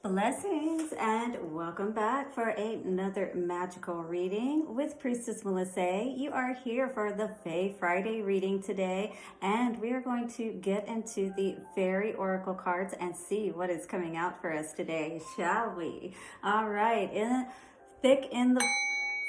Blessings and welcome back for another magical reading with Priestess Melissa. You are here for the Fae Friday reading today, and we are going to get into the Fairy Oracle cards and see what is coming out for us today, shall we? All right, thick in the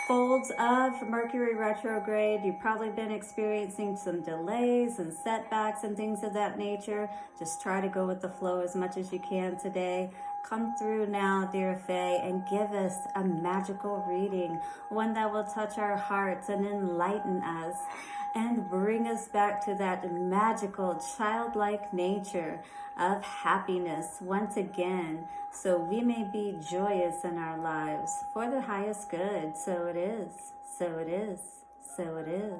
folds of Mercury retrograde, you've probably been experiencing some delays and setbacks and things of that nature. Just try to go with the flow as much as you can today. Come through now, dear Fae, and give us a magical reading, one that will touch our hearts and enlighten us and bring us back to that magical childlike nature of happiness once again, so we may be joyous in our lives for the highest good. So it is, so it is, so it is.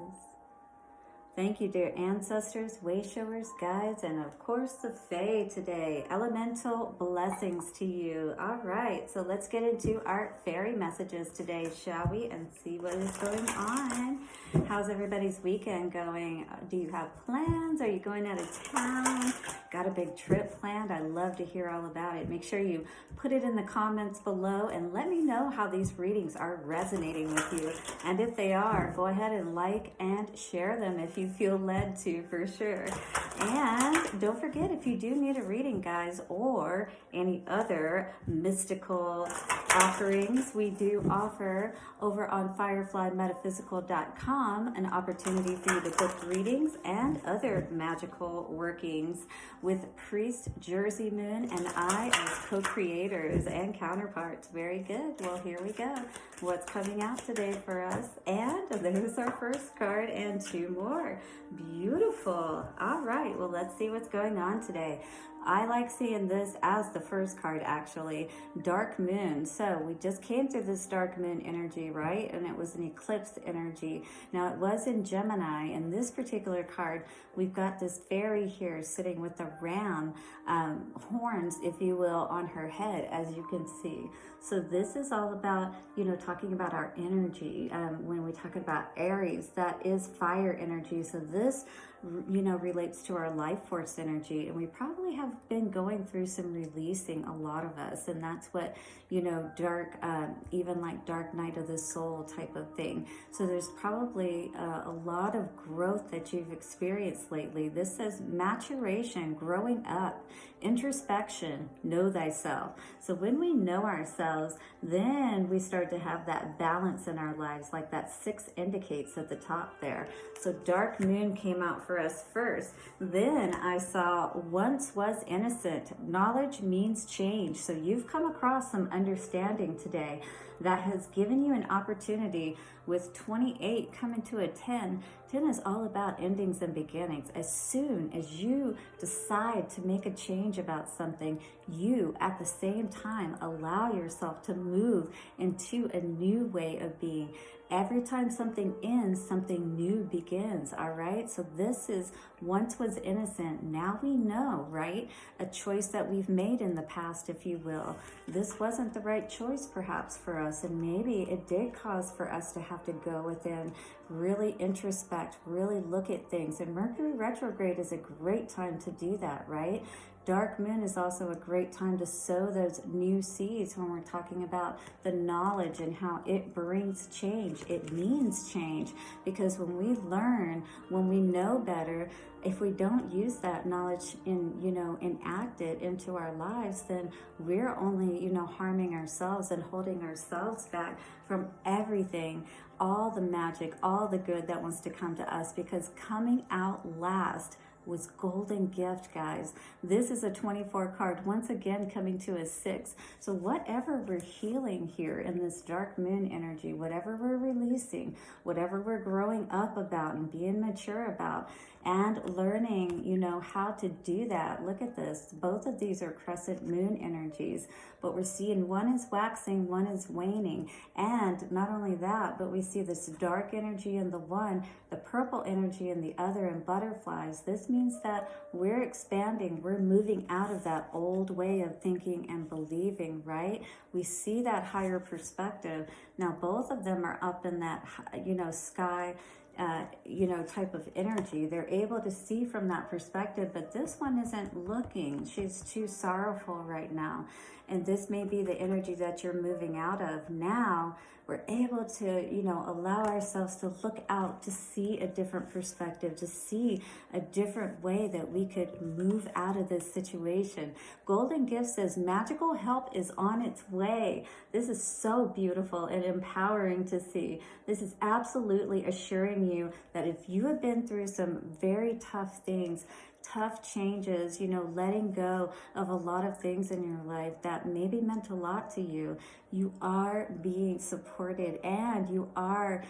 Thank you, dear ancestors, way showers, guides, and of course the Fae today. Elemental blessings to you. All right, so let's get into our fairy messages today, shall we? And see what is going on. How's everybody's weekend going? Do you have plans? Are you going out of town? Got a big trip planned? I love to hear all about it. Make sure you put it in the comments below and let me know how these readings are resonating with you. And if they are, go ahead and like and share them if you feel led to, for sure. And don't forget, if you do need a reading, guys, or any other mystical offerings, we do offer over on fireflymetaphysical.com an opportunity for you to book readings and other magical workings with Priest Jersey Moon and I as co-creators and counterparts. Very good. Well, here we go. What's coming out today for us? And there's our first card and two more. Beautiful. All right. Well, let's see what's going on today. I like seeing this as the first card, actually. Dark Moon. So we just came through this dark moon energy, right? And it was an eclipse energy. Now it was in Gemini. In this particular card, we've got this fairy here sitting with the ram horns, if you will, on her head, as you can see. So this is all about, talking about our energy. When we talk about Aries, that is fire energy. So this relates to our life force energy, and we probably have been going through some releasing, a lot of us, and that's what dark, even like dark night of the soul type of thing. So there's probably a lot of growth that you've experienced lately. This says maturation, growing up, introspection, know thyself. So when we know ourselves, then we start to have that balance in our lives, like that 6 indicates at the top there. So dark moon came out for us first. Then I saw once was innocent. Knowledge means change. So you've come across some understanding today that has given you an opportunity. With 28 coming to a 10, 10 is all about endings and beginnings. As soon as you decide to make a change about something, you at the same time allow yourself to move into a new way of being. Every time something ends, something new begins, all right? So this is once was innocent. Now we know, right? A choice that we've made in the past, if you will. This wasn't the right choice perhaps for us, and maybe it did cause for us to have to go within, really introspect, really look at things. And Mercury retrograde is a great time to do that, right? Dark moon is also a great time to sow those new seeds when we're talking about the knowledge and how it brings change. It means change, because when we learn, when we know better, if we don't use that knowledge enact it into our lives, then we're only, harming ourselves and holding ourselves back from everything, all the magic, all the good that wants to come to us, because coming out last was golden gift, guys. This is a 24 card, once again coming to a 6. So whatever we're healing here in this dark moon energy, whatever we're releasing, whatever we're growing up about and being mature about, and learning, how to do that. Look at this. Both of these are crescent moon energies, but we're seeing one is waxing, one is waning. And not only that, but we see this dark energy in the one, the purple energy in the other, and butterflies. This means that we're expanding, we're moving out of that old way of thinking and believing, right? We see that higher perspective. Now, both of them are up in that, sky, type of energy. They're able to see from that perspective, but this one isn't looking. She's too sorrowful right now. And this may be the energy that you're moving out of. Now we're able to, allow ourselves to look out, to see a different perspective, to see a different way that we could move out of this situation. Golden Gift says magical help is on its way. This is so beautiful and empowering to see. This is absolutely assuring you that if you have been through some very tough things, tough changes, letting go of a lot of things in your life that maybe meant a lot to you, you are being supported, and you are,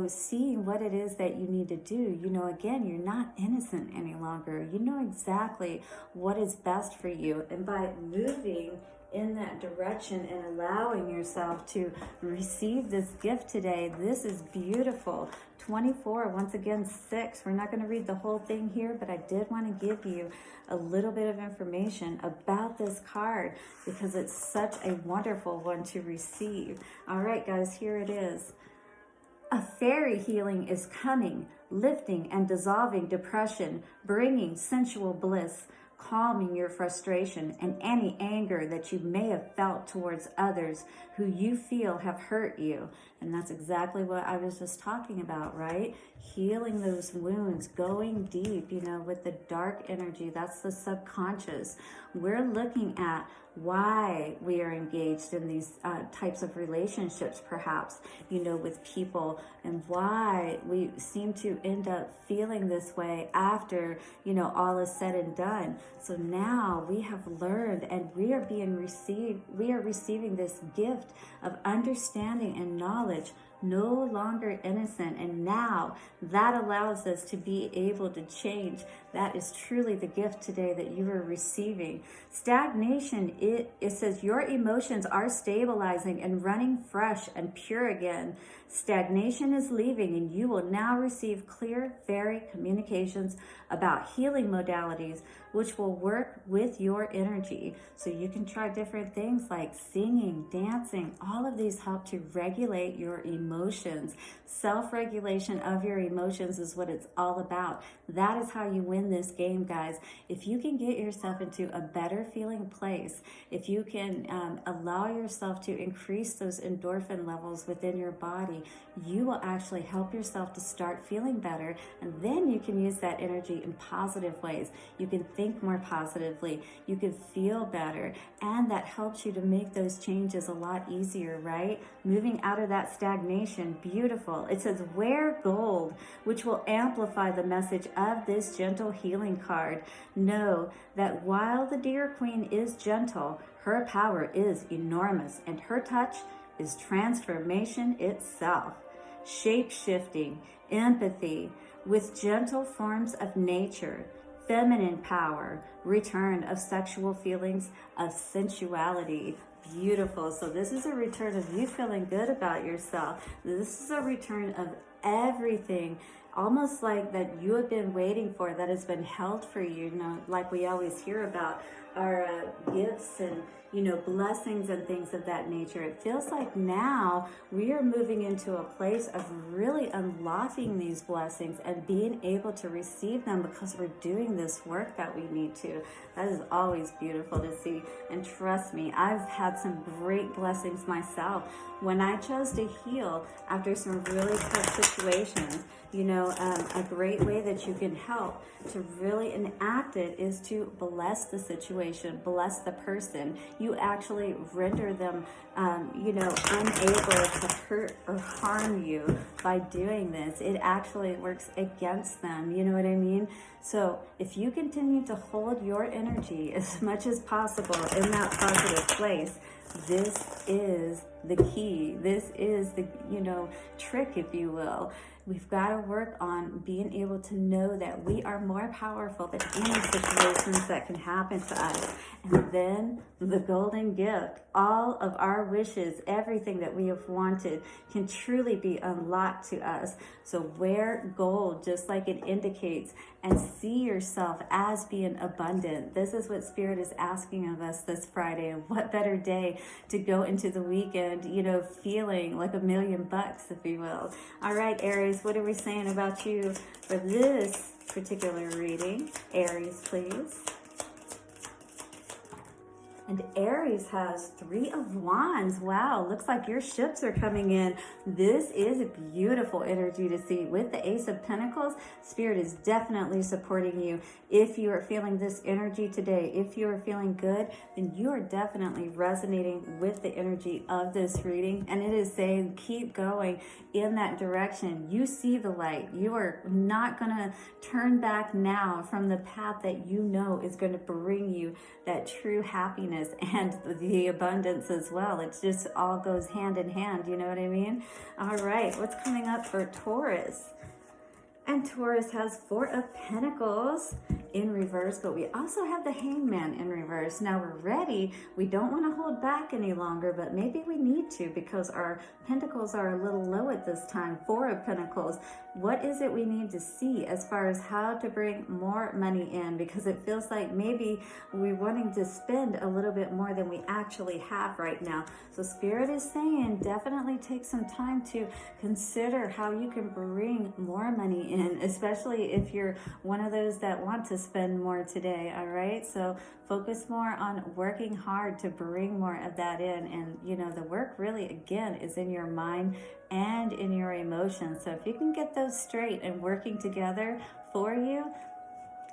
seeing what it is that you need to do. Again, you're not innocent any longer. You know exactly what is best for you. And by moving in that direction and allowing yourself to receive this gift today, this is beautiful. 24, once again, 6. We're not going to read the whole thing here, but I did want to give you a little bit of information about this card because it's such a wonderful one to receive. All right, guys, here it is. A fairy healing is coming, lifting and dissolving depression, bringing sensual bliss, calming your frustration and any anger that you may have felt towards others who you feel have hurt you. And that's exactly what I was just talking about, right? Healing those wounds, going deep, with the dark energy. That's the subconscious. We're looking at why we are engaged in these types of relationships, perhaps, with people, and why we seem to end up feeling this way after, all is said and done. So now we have learned, and we are receiving this gift of understanding and knowledge, no longer innocent. And now that allows us to be able to change. That is truly the gift today that you are receiving. Stagnation, it says your emotions are stabilizing and running fresh and pure again. Stagnation is leaving, and you will now receive clear fairy communications about healing modalities which will work with your energy. So you can try different things like singing, dancing. All of these help to regulate your emotions. Self-regulation of your emotions is what it's all about. That is how you win this game, guys. If you can get yourself into a better feeling place, if you can allow yourself to increase those endorphin levels within your body, you will actually help yourself to start feeling better. And then you can use that energy in positive ways. You can think more positively. You can feel better. And that helps you to make those changes a lot easier, right? Moving out of that stagnation. Beautiful. It says, wear gold, which will amplify the message of this gentle healing card. Know that while the Deer Queen is gentle, her power is enormous, and her touch is transformation itself. Shape-shifting, empathy, with gentle forms of nature, feminine power, return of sexual feelings, of sensuality. Beautiful. So this is a return of you feeling good about yourself. This is a return of everything, almost like that you have been waiting for, that has been held for you. Like we always hear about our gifts and blessings and things of that nature. It feels like now we are moving into a place of really unlocking these blessings and being able to receive them because we're doing this work that we need to. That is always beautiful to see. And trust me, I've had some great blessings myself. When I chose to heal after some really tough situations, a great way that you can help to really enact it is to bless the situation, bless the person. You actually render them, unable to hurt or harm you by doing this. It actually works against them. You know what I mean? So if you continue to hold your energy as much as possible in that positive place, this is the key. This is the, trick, if you will. We've got to work on being able to know that we are more powerful than any situations that can happen to us. And then the golden gift, all of our wishes, everything that we have wanted can truly be unlocked to us. So wear gold, just like it indicates, and see yourself as being abundant. This is what Spirit is asking of us this Friday. And what better day to go into the weekend and, you know, feeling like $1,000,000, if you will. All right, Aries, what are we saying about you for this particular reading? Aries, please. And Aries has 3 of Wands. Wow, looks like your ships are coming in. This is a beautiful energy to see. With the Ace of Pentacles, Spirit is definitely supporting you. If you are feeling this energy today, if you are feeling good, then you are definitely resonating with the energy of this reading. And it is saying, keep going in that direction. You see the light. You are not going to turn back now from the path that you know is going to bring you that true happiness and the abundance as well. It just all goes hand in hand, you know what I mean? All right, what's coming up for Taurus? And Taurus has 4 of Pentacles in reverse, but we also have the Hangman in reverse. Now we're ready. We don't want to hold back any longer, but maybe we need to because our Pentacles are a little low at this time. 4 of Pentacles. What is it we need to see as far as how to bring more money in? Because it feels like maybe we're wanting to spend a little bit more than we actually have right now. So Spirit is saying definitely take some time to consider how you can bring more money in, especially if you're one of those that want to spend more today. All right, so focus more on working hard to bring more of that in. And you know, the work really again is in your mind and in your emotions. So if you can get those straight and working together for you,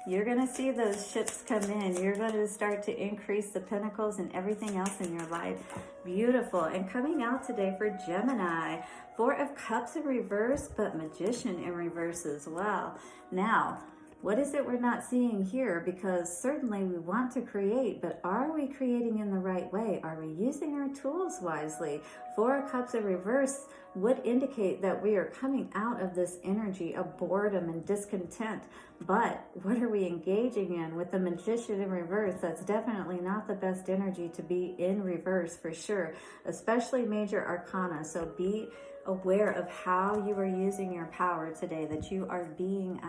you're going to see those ships come in. You're going to start to increase the pentacles and everything else in your life. Beautiful. And coming out today for Gemini, 4 of Cups in reverse, but Magician in reverse as well. Now, what is it we're not seeing here? Because certainly we want to create, but are we creating in the right way? Are we using our tools wisely? 4 of Cups in reverse would indicate that we are coming out of this energy of boredom and discontent. But what are we engaging in? With the Magician in reverse, that's definitely not the best energy to be in reverse for sure, especially major arcana. So be aware of how you are using your power today, that you are being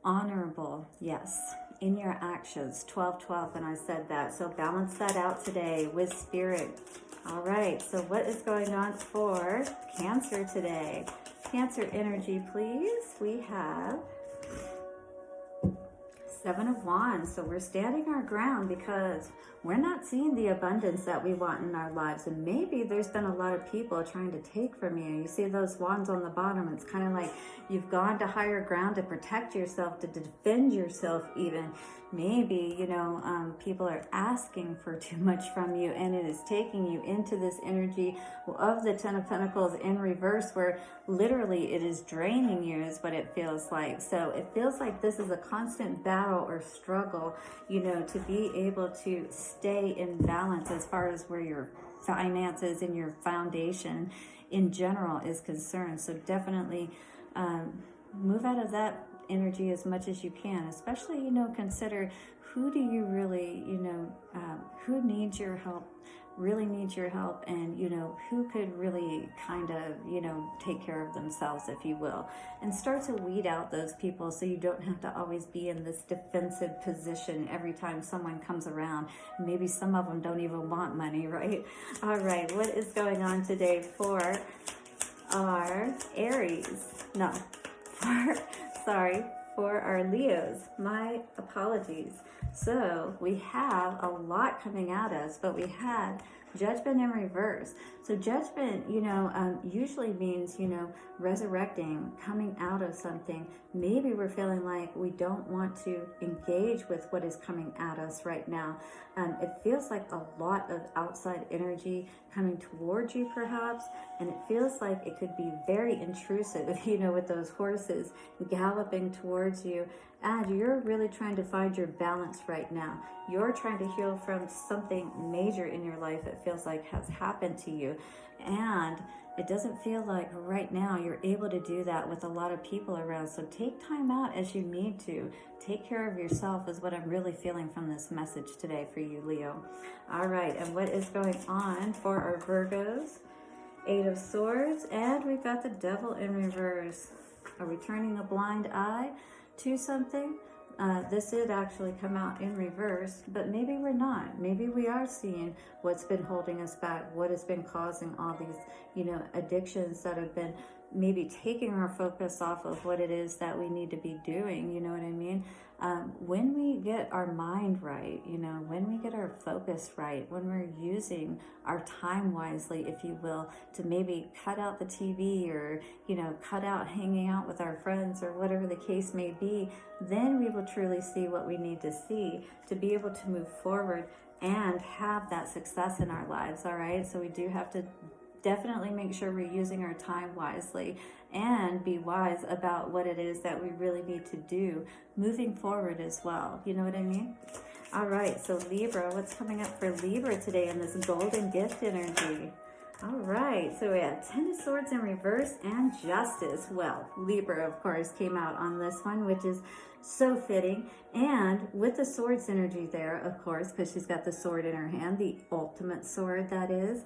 honorable, yes, in your actions. 12-12 when I said that. So balance that out today with Spirit. All right, so what is going on for Cancer today? Cancer energy, please. We have 7 of Wands. So we're standing our ground because we're not seeing the abundance that we want in our lives. And maybe there's been a lot of people trying to take from you. You see those wands on the bottom. It's kind of like you've gone to higher ground to protect yourself, to defend yourself even. Maybe, you know, people are asking for too much from you, and it is taking you into this energy of the 10 of Pentacles in reverse, where literally it is draining you is what it feels like. So it feels like this is a constant battle or struggle, you know, to be able to stay in balance as far as where your finances and your foundation in general is concerned. So definitely move out of that energy as much as you can, especially, you know, consider who do you really, you know, who needs your help, really needs your help, and, you know, who could really kind of, you know, take care of themselves, if you will, and start to weed out those people so you don't have to always be in this defensive position every time someone comes around. Maybe some of them don't even want money, right? All right, what is going on today for our Aries? No, for our Leos. My apologies. So we have a lot coming at us, but we had Judgment in reverse. So Judgment, you know, usually means, you know, resurrecting, coming out of something. Maybe we're feeling like we don't want to engage with what is coming at us right now. It feels like a lot of outside energy coming towards you perhaps, and it feels like it could be very intrusive, you know, with those horses galloping towards you. And you're really trying to find your balance right now. You're trying to heal from something major in your life that feels like has happened to you. And it doesn't feel like right now you're able to do that with a lot of people around. So take time out as you need to. Take care of yourself is what I'm really feeling from this message today for you, Leo. All right, and what is going on for our Virgos? 8 of Swords, and we've got the Devil in reverse. Are we turning a blind eye to something? this did actually come out in reverse, but maybe we're not. Maybe we are seeing what's been holding us back, what has been causing all these, addictions that have been maybe taking our focus off of what it is that we need to be doing. You know what I mean? When we get our mind right, when we get our focus right, when we're using our time wisely, if you will, to maybe cut out the TV or, cut out hanging out with our friends or whatever the case may be, then we will truly see what we need to see to be able to move forward and have that success in our lives. All right. So we do have to definitely make sure we're using our time wisely and be wise about what it is that we really need to do moving forward as well. You know what I mean? All right, so Libra, what's coming up for Libra today in this golden gift energy? All right, so we have Ten of Swords in reverse and Justice. Well, Libra, of course, came out on this one, which is so fitting. And with the Swords energy there, of course, because she's got the sword in her hand, the ultimate sword that is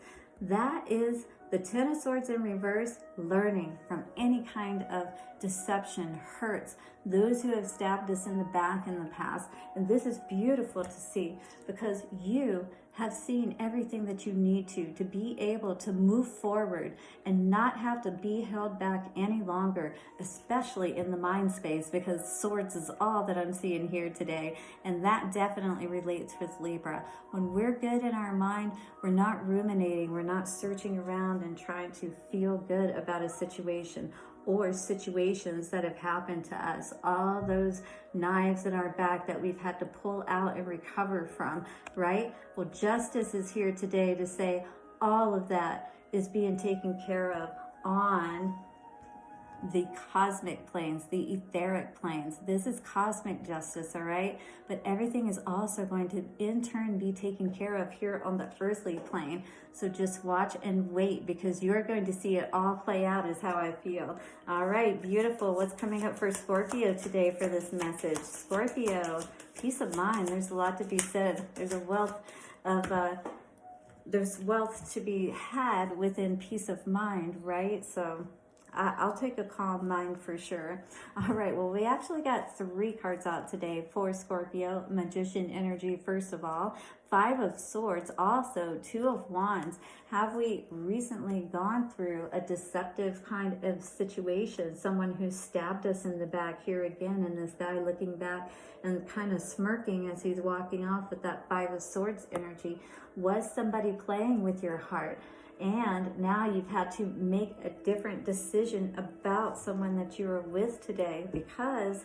the Ten of Swords in reverse, learning from any kind of deception, hurts, those who have stabbed us in the back in the past. And this is beautiful to see because you have seen everything that you need to be able to move forward and not have to be held back any longer, especially in the mind space, because swords is all that I'm seeing here today. And that definitely relates with Libra. When we're good in our mind, we're not ruminating, we're not searching around and trying to feel good about a situation or situations that have happened to us, all those knives in our back that we've had to pull out and recover from, right? Well, Justice is here today to say all of that is being taken care of on the cosmic planes, the etheric planes. This is cosmic justice, all right? But everything is also going to in turn be taken care of here on the earthly plane. So just watch and wait because you're going to see it all play out is how I feel. All right, beautiful. What's coming up for Scorpio today for this message? Scorpio, peace of mind. There's a lot to be said. There's a wealth of there's wealth to be had within peace of mind, right? So I'll take a calm mind for sure. All right, well, we actually got 3 cards out today for Scorpio. Magician energy, first of all. 5 of Swords, also 2 of Wands. Have we recently gone through a deceptive kind of situation? Someone who stabbed us in the back here again, and this guy looking back and kind of smirking as he's walking off with that 5 of Swords energy. Was somebody playing with your heart? And now you've had to make a different decision about someone that you were with today because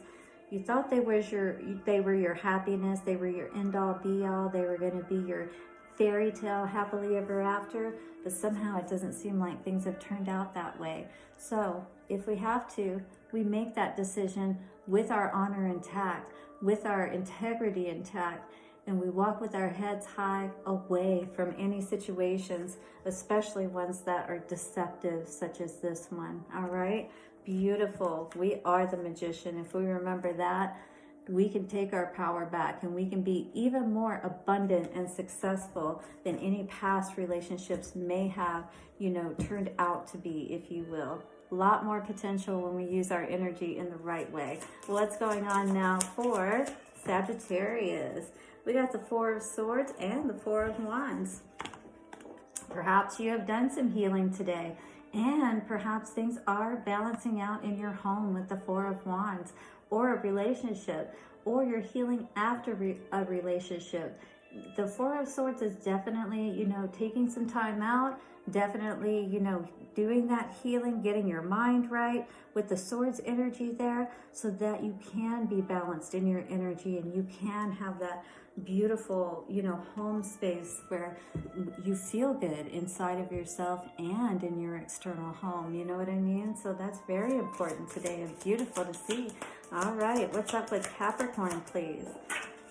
you thought they were your happiness, they were your end-all be-all, they were going to be your fairy tale happily ever after, but somehow it doesn't seem like things have turned out that way. So if we have to, we make that decision with our honor intact, with our integrity intact, and we walk with our heads high away from any situations, especially ones that are deceptive, such as this one. All right? Beautiful. We are the magician. If we remember that, we can take our power back and we can be even more abundant and successful than any past relationships may have, turned out to be, if you will. A lot more potential when we use our energy in the right way. What's going on now for Sagittarius? We got the 4 of Swords and the 4 of Wands. Perhaps you have done some healing today, and perhaps things are balancing out in your home with the 4 of Wands, or a relationship, or you're healing after a relationship. The 4 of Swords is definitely, taking some time out, definitely, doing that healing, getting your mind right with the Swords energy there so that you can be balanced in your energy and you can have that beautiful, home space where you feel good inside of yourself and in your external home. You know what I mean? So that's very important today and beautiful to see. All right, what's up with Capricorn, please?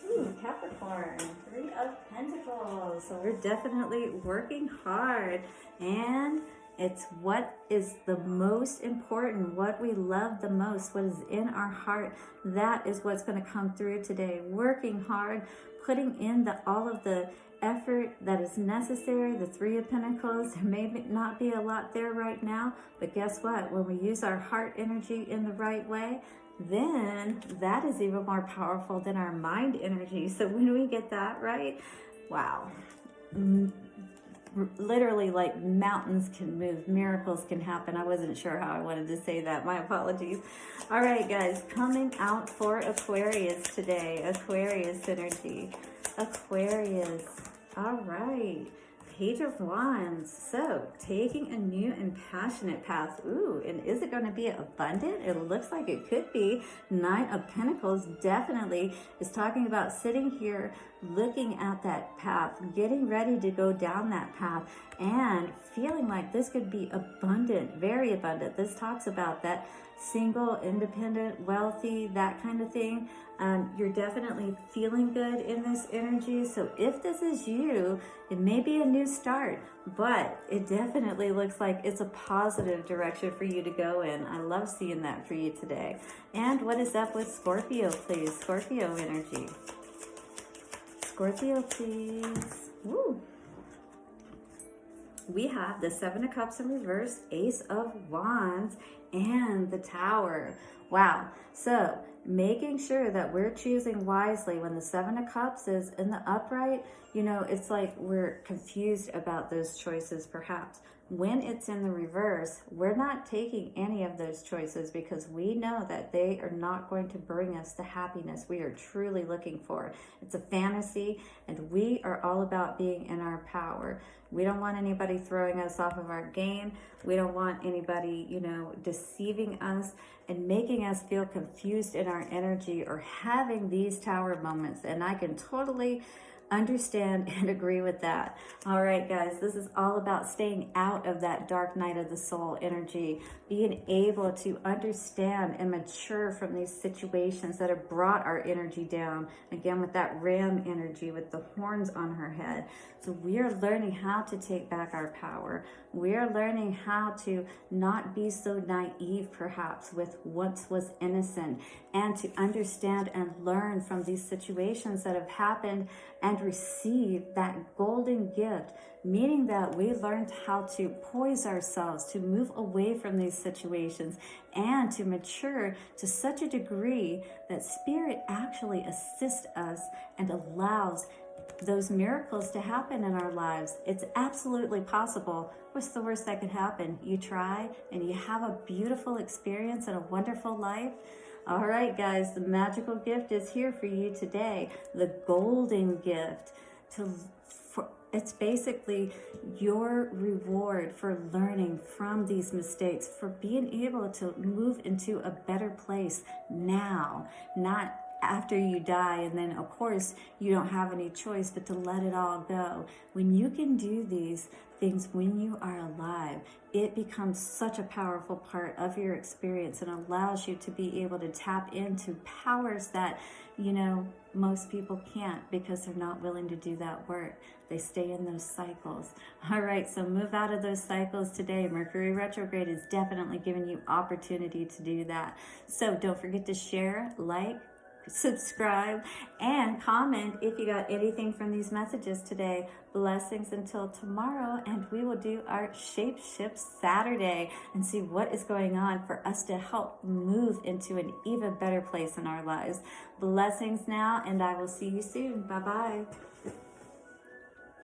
Ooh, Capricorn, 3 of Pentacles. So we're definitely working hard, and it's what is the most important, what we love the most, what is in our heart. That is what's going to come through today. Working hard, putting in all of the effort that is necessary. The 3 of Pentacles, there may not be a lot there right now, but guess what? When we use our heart energy in the right way, then that is even more powerful than our mind energy. So when we get that right, wow. Literally, like, mountains can move, miracles can happen. I wasn't sure how I wanted to say that. My apologies. All right, guys, coming out for Aquarius today. Aquarius energy. Aquarius. All right. Page of Wands. So, taking a new and passionate path. Ooh, and is it going to be abundant? It looks like it could be. Nine of Pentacles definitely is talking about sitting here, looking at that path, getting ready to go down that path, and feeling like this could be abundant, very abundant. This talks about that single, independent, wealthy, that kind of thing. You're definitely feeling good in this energy. So if this is you, it may be a new start, but it definitely looks like it's a positive direction for you to go in. I love seeing that for you today. And what is up with Scorpio, please? Scorpio energy. Scorpio, please. Woo. We have the Seven of Cups in reverse, Ace of Wands, and the Tower. Wow. So making sure that we're choosing wisely. When the Seven of Cups is in the upright, you know, it's like we're confused about those choices perhaps. When it's in the reverse, we're not taking any of those choices because we know that they are not going to bring us the happiness we are truly looking for. It's a fantasy, and we are all about being in our power. We don't want anybody throwing us off of our game. We don't want anybody, you know, deceiving us and making us feel confused in our energy or having these tower moments. And I can totally understand and agree with that. All right, guys, this is all about staying out of that dark night of the soul energy, being able to understand and mature from these situations that have brought our energy down. Again, with that ram energy with the horns on her head. So we are learning how to take back our power. We are learning how to not be so naive, perhaps, with what was innocent, and to understand and learn from these situations that have happened and receive that golden gift, meaning that we learned how to poise ourselves, to move away from these situations, and to mature to such a degree that Spirit actually assists us and allows those miracles to happen in our lives. It's absolutely possible. What's the worst that could happen? You try and you have a beautiful experience and a wonderful life. All right, guys, the magical gift is here for you today. The golden gift. It's basically your reward for learning from these mistakes, for being able to move into a better place now, not after you die, and then of course you don't have any choice but to let it all go. When you can do these things when you are alive, it becomes such a powerful part of your experience and allows you to be able to tap into powers that, you know, most people can't because they're not willing to do that work. They stay in those cycles. All right, so move out of those cycles today. Mercury retrograde is definitely giving you opportunity to do that. So don't forget to share, like, subscribe, and comment if you got anything from these messages today. Blessings until tomorrow, and we will do our Shape Shift Saturday and see what is going on for us to help move into an even better place in our lives. Blessings now, and I will see you soon. Bye-bye.